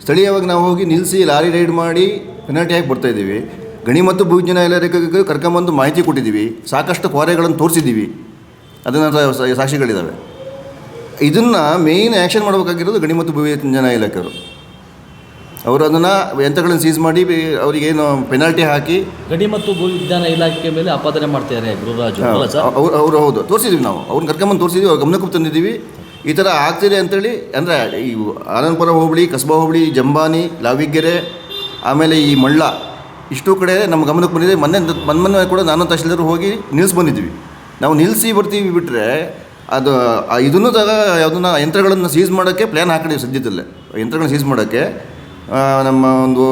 ಸ್ಥಳೀಯವಾಗಿ ನಾವು ಹೋಗಿ ನಿಲ್ಲಿಸಿ ಲಾರಿ ರೈಡ್ ಮಾಡಿ ಪೆನಾಲ್ಟಿ ಹಾಕಿ ಬರ್ತಾಯಿದ್ದೀವಿ. ಗಣಿ ಮತ್ತು ಭೂವಿಜ್ಞಾನ ಇಲಾಖೆಗೆ ಕರ್ಕೊಂಬಂದು ಮಾಹಿತಿ ಕೊಟ್ಟಿದ್ದೀವಿ. ಸಾಕಷ್ಟು ಕ್ವಾರೆಗಳನ್ನು ತೋರಿಸಿದ್ದೀವಿ, ಅದನ್ನು ಸಾಕ್ಷಿಗಳಿದ್ದಾವೆ. ಇದನ್ನು ಮೇಯ್ನ್ ಆ್ಯಕ್ಷನ್ ಮಾಡಬೇಕಾಗಿರೋದು ಗಣಿ ಮತ್ತು ಭೂವಿಜ್ಞಾನ ಇಲಾಖೆಯವರು. ಅವರು ಅದನ್ನು ಯಂತ್ರಗಳನ್ನು ಸೀಸ್ ಮಾಡಿ ಅವರಿಗೇನು ಪೆನಾಲ್ಟಿ ಹಾಕಿ ಗಣಿ ಮತ್ತು ಭೂವಿಜ್ಞಾನ ಇಲಾಖೆ ಮೇಲೆ ಆಪಾದನೆ ಮಾಡ್ತಿದ್ದಾರೆ ಗುರುರಾಜ್. ಅವರು ಹೌದು, ತೋರಿಸಿದ್ವಿ ನಾವು. ಅವ್ರನ್ನ ಕರ್ಕೊಂಬಂದು ತೋರಿಸಿದ್ವಿ, ಅವ್ರ ಗಮನಕ್ಕೂ ತಂದಿದ್ದೀವಿ. ಈ ಥರ ಆಗ್ತಿದೆ ಅಂತೇಳಿ. ಅಂದರೆ ಈ ಆನಂದಪುರ ಹೋಬಳಿ, ಕಸ್ಬಾ ಹೋಬಳಿ, ಜಂಬಾನಿ, ಲಾವಿಗೆರೆ, ಆಮೇಲೆ ಈ ಮಳ್ಳ, ಇಷ್ಟು ಕಡೆ ನಮ್ಮ ಗಮನಕ್ಕೆ ಬಂದಿದೆ. ಮೊನ್ನೆ ಕೂಡ ನಾನು ತಹಶೀಲ್ದಾರ್ ಹೋಗಿ ನಿಲ್ಲಿಸಿ ಬಂದಿದ್ವಿ. ನಾವು ನಿಲ್ಲಿಸಿ ಬರ್ತೀವಿ ಬಿಟ್ಟರೆ ಅದು ಇದನ್ನು ಯಾವುದನ್ನ ಯಂತ್ರಗಳನ್ನು ಸೀಸ್ ಮಾಡೋಕ್ಕೆ ಪ್ಲ್ಯಾನ್ ಹಾಕಿದ್ದೀವಿ ಸದ್ಯದಲ್ಲೇ. ಯಂತ್ರಗಳನ್ನ ಸೀಸ್ ಮಾಡೋಕ್ಕೆ ನಮ್ಮ ಒಂದು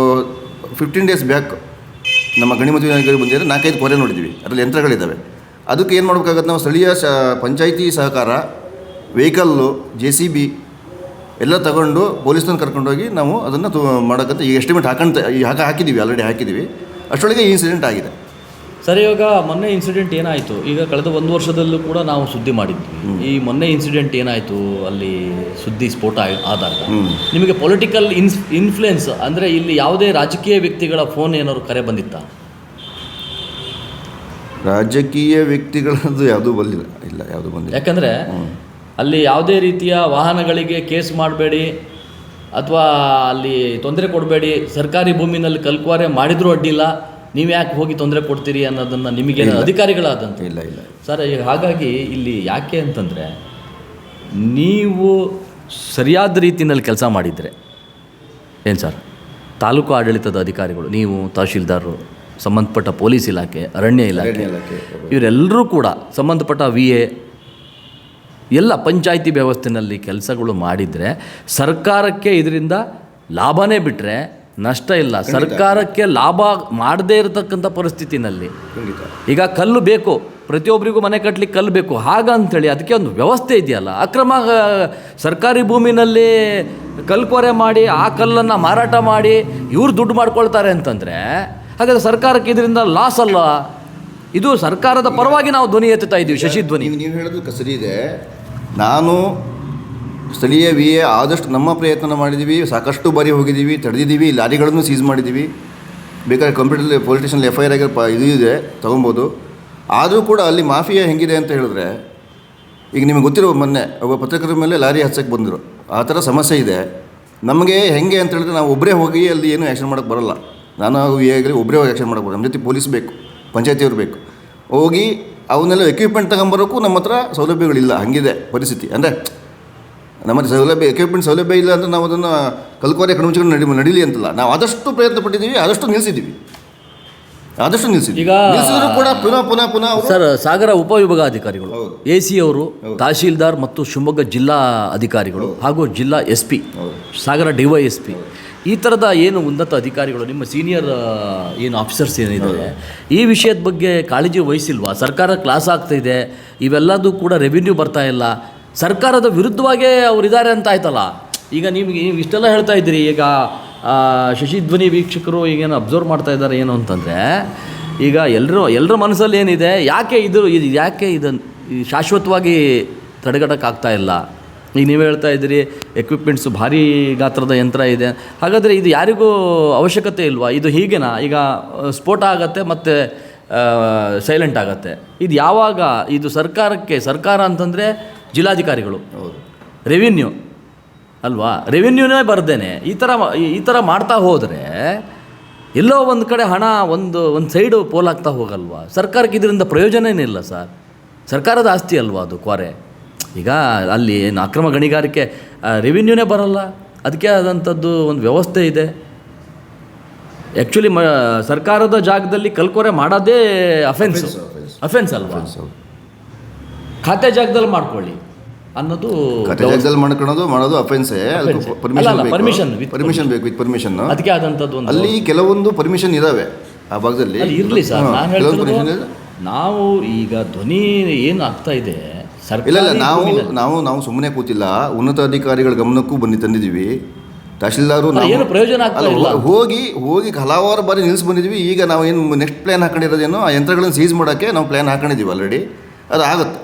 15 ಡೇಸ್ ಬ್ಯಾಕ್ ನಮ್ಮ ಗಣಿ ಮತ್ತು ಬಂದಿದ್ದಾರೆ. 4-5 ಕೊರೆ ನೋಡಿದ್ವಿ, ಅದರಲ್ಲಿ ಯಂತ್ರಗಳಿದ್ದಾವೆ. ಅದಕ್ಕೆ ಏನು ಮಾಡಬೇಕಾಗತ್ತೆ, ನಾವು ಸ್ಥಳೀಯ ಪಂಚಾಯಿತಿ ಸಹಕಾರ, ವೆಹಿಕಲ್ಲು, JCB ಎಲ್ಲ ತಗೊಂಡು ಪೊಲೀಸ್ನನ್ನು ಕರ್ಕೊಂಡೋಗಿ ನಾವು ಅದನ್ನು ಮಾಡೋಕ್ಕಂತ ಈ ಎಸ್ಟಿಮೇಟ್ ಹಾಕಿದ್ದೀವಿ, ಆಲ್ರೆಡಿ ಹಾಕಿದ್ದೀವಿ. ಅಷ್ಟರೊಳಗೆ ಈ ಇನ್ಸಿಡೆಂಟ್ ಆಗಿದೆ. ಸರ್, ಇವಾಗ ಮೊನ್ನೆ ಇನ್ಸಿಡೆಂಟ್ ಏನಾಯಿತು? ಈಗ ಕಳೆದ 1 ವರ್ಷದಲ್ಲೂ ಕೂಡ ನಾವು ಸುದ್ದಿ ಮಾಡಿದ್ವಿ. ಈ ಮೊನ್ನೆ ಇನ್ಸಿಡೆಂಟ್ ಏನಾಯಿತು, ಅಲ್ಲಿ ಸುದ್ದಿ ಸ್ಫೋಟ ಆದಾಗ ನಿಮಗೆ ಪೊಲಿಟಿಕಲ್ ಇನ್ಫ್ಲುಯೆನ್ಸ್ ಅಂದರೆ ಇಲ್ಲಿ ಯಾವುದೇ ರಾಜಕೀಯ ವ್ಯಕ್ತಿಗಳ ಫೋನ್ ಏನಾದ್ರು ಕರೆ ಬಂದಿತ್ತಾ? ರಾಜಕೀಯ ವ್ಯಕ್ತಿಗಳದ್ದು ಯಾವುದೂ ಬಂದಿಲ್ಲ. ಇಲ್ಲ, ಯಾವುದೂ ಬಂದಿಲ್ಲ. ಯಾಕಂದರೆ ಅಲ್ಲಿ ಯಾವುದೇ ರೀತಿಯ ವಾಹನಗಳಿಗೆ ಕೇಸ್ ಮಾಡಬೇಡಿ ಅಥವಾ ಅಲ್ಲಿ ತೊಂದರೆ ಕೊಡಬೇಡಿ, ಸರ್ಕಾರಿ ಭೂಮಿನಲ್ಲಿ ಕಲ್ಕ್ವಾರೆ ಮಾಡಿದರೂ ಅಡ್ಡಿಲ್ಲ, ನೀವು ಯಾಕೆ ಹೋಗಿ ತೊಂದರೆ ಕೊಡ್ತೀರಿ ಅನ್ನೋದನ್ನು ನಿಮಗೇನು ಅಧಿಕಾರಿಗಳಾದಂತ ಇಲ್ಲ ಇಲ್ಲ ಸರ್. ಹಾಗಾಗಿ ಇಲ್ಲಿ ಯಾಕೆ ಅಂತಂದರೆ ನೀವು ಸರಿಯಾದ ರೀತಿಯಲ್ಲಿ ಕೆಲಸ ಮಾಡಿದರೆ ಏನು ಸರ್, ತಾಲೂಕು ಆಡಳಿತದ ಅಧಿಕಾರಿಗಳು, ನೀವು ತಹಶೀಲ್ದಾರರು, ಸಂಬಂಧಪಟ್ಟ ಪೊಲೀಸ್ ಇಲಾಖೆ, ಅರಣ್ಯ ಇಲಾಖೆ, ಇವರೆಲ್ಲರೂ ಕೂಡ ಸಂಬಂಧಪಟ್ಟ VA ಎಲ್ಲ ಪಂಚಾಯಿತಿ ವ್ಯವಸ್ಥೆಯಲ್ಲಿ ಕೆಲಸಗಳು ಮಾಡಿದರೆ ಸರ್ಕಾರಕ್ಕೆ ಇದರಿಂದ ಲಾಭನೇ ಬಿಟ್ಟರೆ ನಷ್ಟ ಇಲ್ಲ. ಸರ್ಕಾರಕ್ಕೆ ಲಾಭ ಮಾಡದೇ ಇರತಕ್ಕಂಥ ಪರಿಸ್ಥಿತಿನಲ್ಲಿ ಈಗ ಕಲ್ಲು ಬೇಕು, ಪ್ರತಿಯೊಬ್ಬರಿಗೂ ಮನೆ ಕಟ್ಟಲಿಕ್ಕೆ ಕಲ್ಲು ಬೇಕು, ಹಾಗಂತೇಳಿ ಅದಕ್ಕೆ ಒಂದು ವ್ಯವಸ್ಥೆ ಇದೆಯಲ್ಲ. ಅಕ್ರಮ ಸರ್ಕಾರಿ ಭೂಮಿನಲ್ಲಿ ಕಲ್ಕೊರೆ ಮಾಡಿ ಆ ಕಲ್ಲನ್ನು ಮಾರಾಟ ಮಾಡಿ ಇವ್ರು ದುಡ್ಡು ಮಾಡ್ಕೊಳ್ತಾರೆ ಅಂತಂದರೆ ಹಾಗಾದರೆ ಸರ್ಕಾರಕ್ಕೆ ಇದರಿಂದ ಲಾಸ್ ಅಲ್ಲ. ಇದು ಸರ್ಕಾರದ ಪರವಾಗಿ ನಾವು ಧ್ವನಿ ಎತ್ತುತ್ತಾ ಇದ್ದೀವಿ. ಶಶಿ ಧ್ವನಿ ನೀವು ಹೇಳೋದು ಸರಿ ಇದೆ. ನಾನು ಸ್ಥಳೀಯ VA ಆದಷ್ಟು ನಮ್ಮ ಪ್ರಯತ್ನ ಮಾಡಿದ್ದೀವಿ, ಸಾಕಷ್ಟು ಬಾರಿ ಹೋಗಿದ್ದೀವಿ, ತಡೆದಿದ್ದೀವಿ, ಲಾರಿಗಳನ್ನು ಸೀಸ್ ಮಾಡಿದ್ದೀವಿ. ಬೇಕಾದ್ರೆ ಕಂಪ್ಯೂಟರ್ ಪೊಲೀಸ್ ಸ್ಟೇಷನಲ್ಲಿ FIR ಆಗಿ ಇದು ಇದೆ, ತೊಗೊಬೋದು. ಆದರೂ ಕೂಡ ಅಲ್ಲಿ ಮಾಫಿಯಾ ಹೆಂಗಿದೆ ಅಂತ ಹೇಳಿದ್ರೆ, ಈಗ ನಿಮಗೆ ಗೊತ್ತಿರೋ ಮೊನ್ನೆ ಒಬ್ಬ ಪತ್ರಕರ್ತರ ಮೇಲೆ ಲಾರಿ ಹಚ್ಚಕ್ಕೆ ಬಂದರು, ಆ ಥರ ಸಮಸ್ಯೆ ಇದೆ. ನಮಗೆ ಹೆಂಗೆ ಅಂತ ಹೇಳಿದ್ರೆ ನಾವು ಒಬ್ಬರೇ ಹೋಗಿ ಅಲ್ಲಿ ಏನು ಆ್ಯಕ್ಷನ್ ಮಾಡೋಕ್ಕೆ ಬರೋಲ್ಲ. ನಾನು VA ಆಗಲಿ ಒಬ್ಬರೇ ಹೋಗಿ ಆ್ಯಕ್ಷನ್ ಮಾಡೋಕ್ಕೆ ಬರೋಲ್ಲ. ನಮ್ಮ ಜೊತೆ ಪೊಲೀಸ್ ಬೇಕು, ಪಂಚಾಯತಿಯವ್ರು ಬೇಕು. ಹೋಗಿ ಅವನ್ನೆಲ್ಲ ಎಕ್ವಿಪ್ಮೆಂಟ್ ತಗೊಂಬರೋಕ್ಕೂ ನಮ್ಮ ಹತ್ರ ಸೌಲಭ್ಯಗಳಿಲ್ಲ. ಹಾಗಿದೆ ಪರಿಸ್ಥಿತಿ. ಅಂದರೆ ನಮ್ಮ ಎಕ್ವಿಪ್ಮೆಂಟ್ ಸೌಲಭ್ಯ ಇಲ್ಲ ಅಂದರೆ ನಾವು ಅದನ್ನು ಕಲ್ಕೋರೆ ಕಣ್ಮುಚ್ಕೊಂಡು ನಡೀಲಿ ಅಂತಲ್ಲ. ನಾವು ಆದಷ್ಟು ಪ್ರಯತ್ನ ಪಟ್ಟಿದ್ದೀವಿ, ಆದಷ್ಟು ನಿಲ್ಲಿಸಿದ್ದೀವಿ. ಈಗ ನಿಲ್ಲಿಸಿದ್ರು ಕೂಡ ಪುನಃ ಸರ್, ಸಾಗರ ಉಪವಿಭಾಗಾಧಿಕಾರಿಗಳು, AC ಅವರು, ತಹಶೀಲ್ದಾರ್ ಮತ್ತು ಶಿವಮೊಗ್ಗ ಜಿಲ್ಲಾ ಅಧಿಕಾರಿಗಳು ಹಾಗೂ ಜಿಲ್ಲಾ SP, ಸಾಗರ DYSP, ಈ ಥರದ ಏನು ಉನ್ನತ ಅಧಿಕಾರಿಗಳು, ನಿಮ್ಮ ಸೀನಿಯರ್ ಏನು ಆಫೀಸರ್ಸ್ ಏನಿದ್ದಾರೆ, ಈ ವಿಷಯದ ಬಗ್ಗೆ ಕಾಳಜಿ ವಹಿಸಿಲ್ವಾ? ಸರ್ಕಾರ ಕ್ಲಾಸ್ ಆಗ್ತಾಯಿದೆ, ಇವೆಲ್ಲದೂ ಕೂಡ ರೆವಿನ್ಯೂ ಬರ್ತಾ ಇಲ್ಲ, ಸರ್ಕಾರದ ವಿರುದ್ಧವಾಗೇ ಅವರಿದ್ದಾರೆ ಅಂತ ಆಯ್ತಲ್ಲ. ಈಗ ನೀವು ಇಷ್ಟೆಲ್ಲ ಹೇಳ್ತಾ ಇದ್ದೀರಿ. ಈಗ ಶಶಿ ಧ್ವನಿ ವೀಕ್ಷಕರು ಈಗೇನು ಅಬ್ಸರ್ವ್ ಮಾಡ್ತಾ ಇದ್ದಾರೆ ಏನು ಅಂತಂದರೆ, ಈಗ ಎಲ್ಲರ ಮನಸ್ಸಲ್ಲಿ ಏನಿದೆ, ಯಾಕೆ ಇದನ್ನು ಶಾಶ್ವತವಾಗಿ ತಡೆಗಟ್ಟಕ್ಕಾಗ್ತಾ ಇಲ್ಲ? ಈಗ ನೀವು ಹೇಳ್ತಾ ಇದ್ದೀರಿ ಎಕ್ವಿಪ್ಮೆಂಟ್ಸು ಭಾರೀ ಗಾತ್ರದ ಯಂತ್ರ ಇದೆ, ಹಾಗಾದರೆ ಇದು ಯಾರಿಗೂ ಅವಶ್ಯಕತೆ ಇಲ್ವಾ? ಇದು ಹೀಗೇನಾ? ಈಗ ಸ್ಫೋಟ ಆಗತ್ತೆ ಮತ್ತು ಸೈಲೆಂಟ್ ಆಗತ್ತೆ. ಇದು ಯಾವಾಗ? ಇದು ಸರ್ಕಾರ ಅಂತಂದರೆ ಜಿಲ್ಲಾಧಿಕಾರಿಗಳು, ರೆವಿನ್ಯೂ ಅಲ್ವಾ? ರೆವಿನ್ಯೂನೇ ಬರ್ದೇನೆ ಈ ಥರ ಮಾಡ್ತಾ ಹೋದರೆ ಎಲ್ಲೋ ಒಂದು ಕಡೆ ಹಣ ಒಂದು ಸೈಡು ಪೋಲಾಗ್ತಾ ಹೋಗಲ್ವಾ? ಸರ್ಕಾರಕ್ಕೆ ಇದರಿಂದ ಪ್ರಯೋಜನ ಏನಿಲ್ಲ ಸರ್. ಸರ್ಕಾರದ ಆಸ್ತಿ ಅಲ್ವಾ ಅದು ಕ್ವಾರೆ. ಈಗ ಅಲ್ಲಿ ಏನು ಅಕ್ರಮ ಗಣಿಗಾರಿಕೆ ರೆವಿನ್ಯೂನೇ ಬರಲ್ಲ, ಅದಕ್ಕೆ ಆದಂಥದ್ದು ಒಂದು ವ್ಯವಸ್ಥೆ ಇದೆ. ಆ್ಯಕ್ಚುಲಿ ಸರ್ಕಾರದ ಜಾಗದಲ್ಲಿ ಕಲ್ಕೊರೆ ಮಾಡೋದೇ ಅಫೆನ್ಸ್ ಅಲ್ವಾ? ಖಾತೆ ಜಾಗದಲ್ಲಿ ಮಾಡ್ಕೊಳ್ಳಿ ಅನ್ನೋದು ಮಾಡೋದು ಅಫೆನ್ಸೇ. ಪರ್ಮಿಷನ್ ಬೇಕು, ವಿತ್ ಪರ್ಮಿಷನ್. ಅದಕ್ಕೆ ಆದಂಥದ್ದು ಅಲ್ಲಿ ಕೆಲವೊಂದು ಪರ್ಮಿಷನ್ ಇದಾವೆ ಆ ಭಾಗದಲ್ಲಿ. ಇರಲಿ ಸರ್, ನಾವು ಈಗ ಧ್ವನಿ ಏನು ಆಗ್ತಾ ಇದೆ, ಇಲ್ಲ ನಾವು ಸುಮ್ಮನೆ ಕೂತಿಲ್ಲ. ಉನ್ನತ ಅಧಿಕಾರಿಗಳ ಗಮನಕ್ಕೂ ತಂದಿದ್ದೀವಿ. ತಹಶೀಲ್ದಾರು ಏನು ಪ್ರಯೋಜನ ಆಗ್ತಾ ಇಲ್ಲ. ಹೋಗಿ ಹಲವಾರು ಬಾರಿ ನಿಲ್ಲಿಸಿ ಬಂದಿದ್ವಿ. ಈಗ ನಾವು ಏನು ನೆಕ್ಸ್ಟ್ ಪ್ಲ್ಯಾನ್ ಹಾಕೊಂಡಿರೋದೇನೋ ಆ ಯಂತ್ರಗಳನ್ನು ಸೀಸ್ ಮಾಡೋಕ್ಕೆ ನಾವು ಪ್ಲ್ಯಾನ್ ಹಾಕೊಂಡಿದ್ದೀವಿ ಆಲ್ರೆಡಿ. ಅದು ಆಗುತ್ತೆ.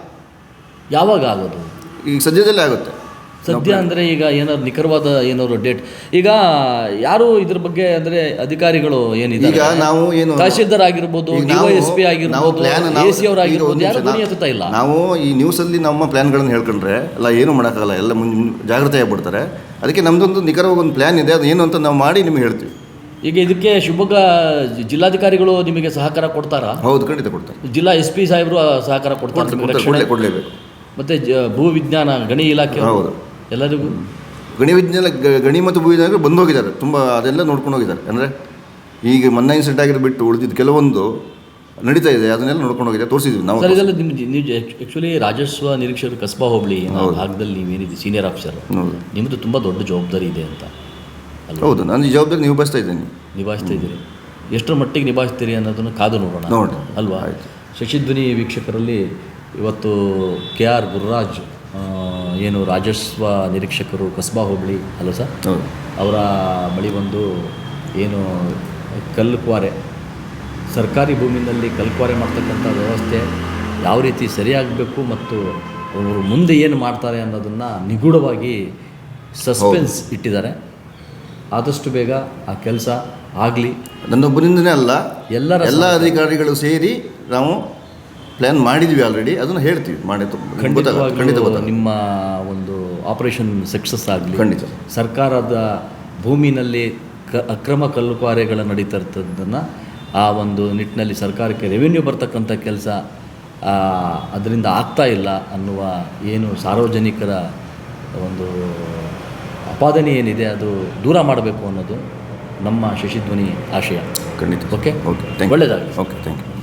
ಯಾವಾಗ ಆಗೋದು? ಈಗ ಸದ್ಯದಲ್ಲೇ ಆಗುತ್ತೆ. ಸದ್ಯ ಅಂದರೆ ಈಗ ಏನಾದ್ರು ನಿಖರವಾದ ಏನಾದ್ರು ಡೇಟ್? ಈಗ ಯಾರು ಇದ್ರ ಬಗ್ಗೆ ಅಂದರೆ ಅಧಿಕಾರಿಗಳು ಏನಿದೆ, ಈಗ ನಾವು ಏನು ತಹಶೀಲ್ದಾರ್ ಆಗಿರ್ಬೋದು, DYSP ಆಗಿರ್ಬೋದು, AC ಅವರು ಆಗಿರ್ಬೋದು, ಯಾರು ಧ್ವನಿ ಎತ್ತುತ್ತಾ ಇಲ್ಲ. ನಾವು ಈ ನ್ಯೂಸಲ್ಲಿ ನಮ್ಮ ಪ್ಲ್ಯಾನ್ಗಳನ್ನು ಹೇಳ್ಕೊಂಡ್ರೆ ಎಲ್ಲ ಏನು ಮಾಡೋಕ್ಕಾಗಲ್ಲ, ಎಲ್ಲ ಜಾಗ್ರತೆ ಆಗ್ಬಿಡ್ತಾರೆ. ಅದಕ್ಕೆ ನಮ್ಮದೊಂದು ನಿಖರವಾಗಿ ಒಂದು ಪ್ಲ್ಯಾನ್ ಇದೆ, ಅದು ಏನು ಅಂತ ನಾವು ಮಾಡಿ ನಿಮಗೆ ಹೇಳ್ತೀವಿ. ಈಗ ಇದಕ್ಕೆ ಶಿವಮೊಗ್ಗ ಜಿಲ್ಲಾಧಿಕಾರಿಗಳು ನಿಮಗೆ ಸಹಕಾರ ಕೊಡ್ತಾರಾ? ಹೌದು, ಖಂಡಿತ ಕೊಡ್ತಾರೆ. ಜಿಲ್ಲಾ SP ಸಾಹೇಬರು ಸಹಕಾರ ಕೊಡ್ತಾರೆ, ಕೊಡಲೇಬೇಕು. ಮತ್ತು ಭೂ ವಿಜ್ಞಾನ ಗಣಿ ಇಲಾಖೆ, ಹೌದು, ಎಲ್ಲರಿಗೂ ಗಣಿ ಮತ್ತು ಭೂ ವಿಜ್ಞಾನ ಬಂದು ಹೋಗಿದ್ದಾರೆ. ತುಂಬ ಅದೆಲ್ಲ ನೋಡ್ಕೊಂಡು ಹೋಗಿದ್ದಾರೆ. ಅಂದರೆ ಈಗ ಮೊನ್ನೆ ಇನ್ಸಿಡೆಂಟ್ ಆಗಿದ್ದು ಬಿಟ್ಟು ಉಳಿದಿದ್ದು ಕೆಲವೊಂದು ನಡೀತಾ ಇದೆ, ಅದನ್ನೆಲ್ಲ ನೋಡ್ಕೊಂಡು ಹೋಗಿದ್ದಾರೆ, ತೋರಿಸಿದ್ವಿ ನಾವು. ಸರ್, ಇದೆಲ್ಲ ನೀವು ಆ್ಯಕ್ಚುಲಿ ರಾಜಸ್ವ ನಿರೀಕ್ಷಕರು ಕಸ್ಬಾ ಹೋಬಳಿ ಭಾಗದಲ್ಲಿ ನೀವೇನಿದೆ ಸೀನಿಯರ್ ಆಫೀಸರ್, ನಿಮ್ಮದು ತುಂಬ ದೊಡ್ಡ ಜವಾಬ್ದಾರಿ ಇದೆ ಅಂತ. ಹೌದು, ನಾನು ಈ ಜವಾಬ್ದಾರಿ ನಿಭಾಯಿಸ್ತಾ ಇದ್ದೀರಿ. ಎಷ್ಟರ ಮಟ್ಟಿಗೆ ನಿಭಾಯಿಸ್ತೀರಿ ಅನ್ನೋದನ್ನು ಕಾದು ನೋಡೋಣ ಅಲ್ವಾ? ಶಶಿ ಧ್ವನಿ ವೀಕ್ಷಕರಲ್ಲಿ ಇವತ್ತು KR ಗುರುರಾಜ್ ಏನು ರಾಜಸ್ವ ನಿರೀಕ್ಷಕರು ಕಸ್ಬಾ ಹೋಬಳಿ ಅಲ್ಲ ಸರ್, ಅವರ ಬಳಿ ಬಂದು ಏನು ಕಲ್ಲುಕ್ವಾರೆ, ಸರ್ಕಾರಿ ಭೂಮಿನಲ್ಲಿ ಕಲ್ಕ್ವಾರೆ ಮಾಡ್ತಕ್ಕಂಥ ವ್ಯವಸ್ಥೆ ಯಾವ ರೀತಿ ಸರಿಯಾಗಬೇಕು ಮತ್ತು ಅವರು ಮುಂದೆ ಏನು ಮಾಡ್ತಾರೆ ಅನ್ನೋದನ್ನು ನಿಗೂಢವಾಗಿ ಸಸ್ಪೆನ್ಸ್ ಇಟ್ಟಿದ್ದಾರೆ. ಆದಷ್ಟು ಬೇಗ ಆ ಕೆಲಸ ಆಗಲಿ. ನನ್ನೊಬ್ಬರಿಂದನೇ ಅಲ್ಲ, ಎಲ್ಲ ಅಧಿಕಾರಿಗಳು ಸೇರಿ ನಾವು ಪ್ಲ್ಯಾನ್ ಮಾಡಿದ್ವಿ ಆಲ್ರೆಡಿ, ಅದನ್ನು ಹೇಳ್ತೀವಿ. ಖಂಡಿತ ನಿಮ್ಮ ಒಂದು ಆಪರೇಷನ್ ಸಕ್ಸಸ್ ಆಗಲಿ. ಖಂಡಿತ. ಸರ್ಕಾರದ ಭೂಮಿನಲ್ಲಿ ಅಕ್ರಮ ಕಲ್ಲುಕ್ವಾರೆಗಳು ನಡೀತಾ ಇರ್ತದನ್ನು ಆ ಒಂದು ನಿಟ್ಟಿನಲ್ಲಿ ಸರ್ಕಾರಕ್ಕೆ ರೆವಿನ್ಯೂ ಬರ್ತಕ್ಕಂಥ ಕೆಲಸ ಅದರಿಂದ ಆಗ್ತಾ ಇಲ್ಲ ಅನ್ನುವ ಏನು ಸಾರ್ವಜನಿಕರ ಒಂದು ಅಪಾದನೆ ಏನಿದೆ ಅದು ದೂರ ಮಾಡಬೇಕು ಅನ್ನೋದು ನಮ್ಮ ಶಶಿಧ್ವನಿ ಆಶಯ. ಖಂಡಿತ. Okay, okay, thank you. ಒಳ್ಳೆಯದಾಗಲಿ. Okay, thank you.